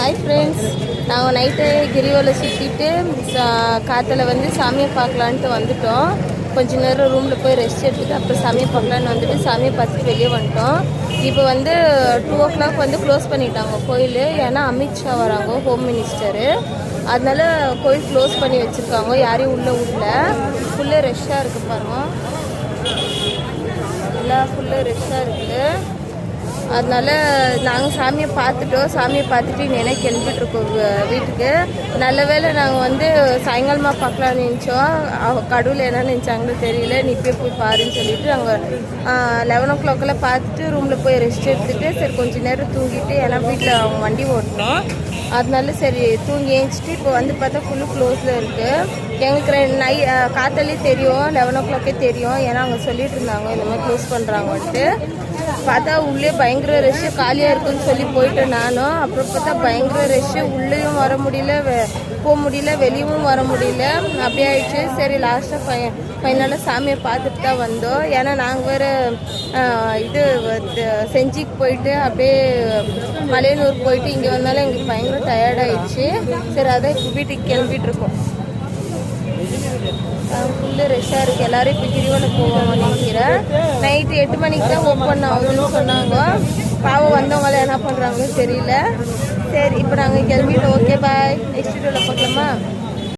Hi friends, நாங்கள் night கிரிவலை சுற்றிட்டு காற்றுல வந்து சாமியை பார்க்கலான்ட்டு வந்துட்டோம். கொஞ்ச நேரம் ரூமில் போய் ரெஸ்ட் எடுத்துகிட்டு அப்புறம் சாமியை பார்க்கலான்னு வந்துட்டு சாமியை பார்த்துட்டு வெளியே வந்துட்டோம். இப்போ வந்து 2 o'clock வந்து க்ளோஸ் பண்ணிட்டாங்க கோயில். ஏன்னா அமித்ஷா வராங்க, ஹோம் மினிஸ்டரு. அதனால கோயில் க்ளோஸ் பண்ணி வச்சுருக்காங்க, யாரையும் உள்ளே விடல. ஃபுல்லாக ரெஷ்ஷாக இருக்குது பாருங்க, எல்லாம் ஃபுல்லாக ரெஷ்ஷாக இருக்குது. அதனால நாங்கள் சாமியை பார்த்துட்டோம். சாமியை பார்த்துட்டு இங்கே கிளம்பிட்டுருக்கோம் வீட்டுக்கு. நல்ல வேளை நாங்கள் வந்து சாயங்காலமாக பார்க்கலான்னு நினச்சோம். கடவுள் என்ன நினச்சாங்களோ தெரியல. நீ போய் பாருன்னு சொல்லிட்டு நாங்கள் 11 o'clock பார்த்துட்டு ரூமில் போய் ரெஸ்ட் எடுத்துகிட்டு சரி கொஞ்சம் நேரம் தூங்கிட்டு, ஏன்னா வீட்டில் அவங்க வண்டி ஓட்டணும். அதனால சரி தூங்கி ஏஞ்சிட்டு இப்போ வந்து பார்த்தா ஃபுல்லு க்ளோஸில் இருக்குது. எங்களுக்கு காத்தாலே தெரியும், 11 o'clock தெரியும். ஏன்னா அவங்க சொல்லிட்டு இருந்தாங்க இந்த மாதிரி க்ளோஸ் பண்ணுறாங்கன்ட்டு. பார்த்தா உள்ளே பயங்கர ரஷ்ஷு, காலியாக இருக்குன்னு சொல்லி போயிட்டேன் நானும். அப்புறம் பார்த்தா பயங்கர ரஷ்ஷு, உள்ளேயும் வர முடியல, போக முடியல, வெளியவும் வர முடியல. அப்படியே ஆயிடுச்சு. சரி லாஸ்ட்டாக ஃபைனலாக சாமியை பார்த்துட்டு தான் வந்தோம். ஏன்னா நாங்கள் வேறு இது செஞ்சிக்கு போயிட்டு அப்படியே மலையனூர் போயிட்டு இங்கே வந்தாலும் எங்களுக்கு பயங்கர டயர்டாயிடுச்சு. சரி அதான் இப்போ வீட்டுக்கு கிளம்பிட்டுருக்கோம். ஃபுல்லு ரெஷ்ஷாக இருக்குது. எல்லோரும் இப்போ கிரிவலை போவாங்க நினைக்கிறேன். நைட்டு 8 மணிக்கு தான் ஓப்பன் ஆகுதுன்னு சொன்னாங்க. பாவம் வந்தவங்களாம் என்ன பண்ணுறாங்கன்னு தெரியல. சரி இப்போ நாங்கள் கிளம்பிட்டோம். ஓகே பாய், நெக்ஸ்ட் வீடியோவில் பார்க்கலாமா?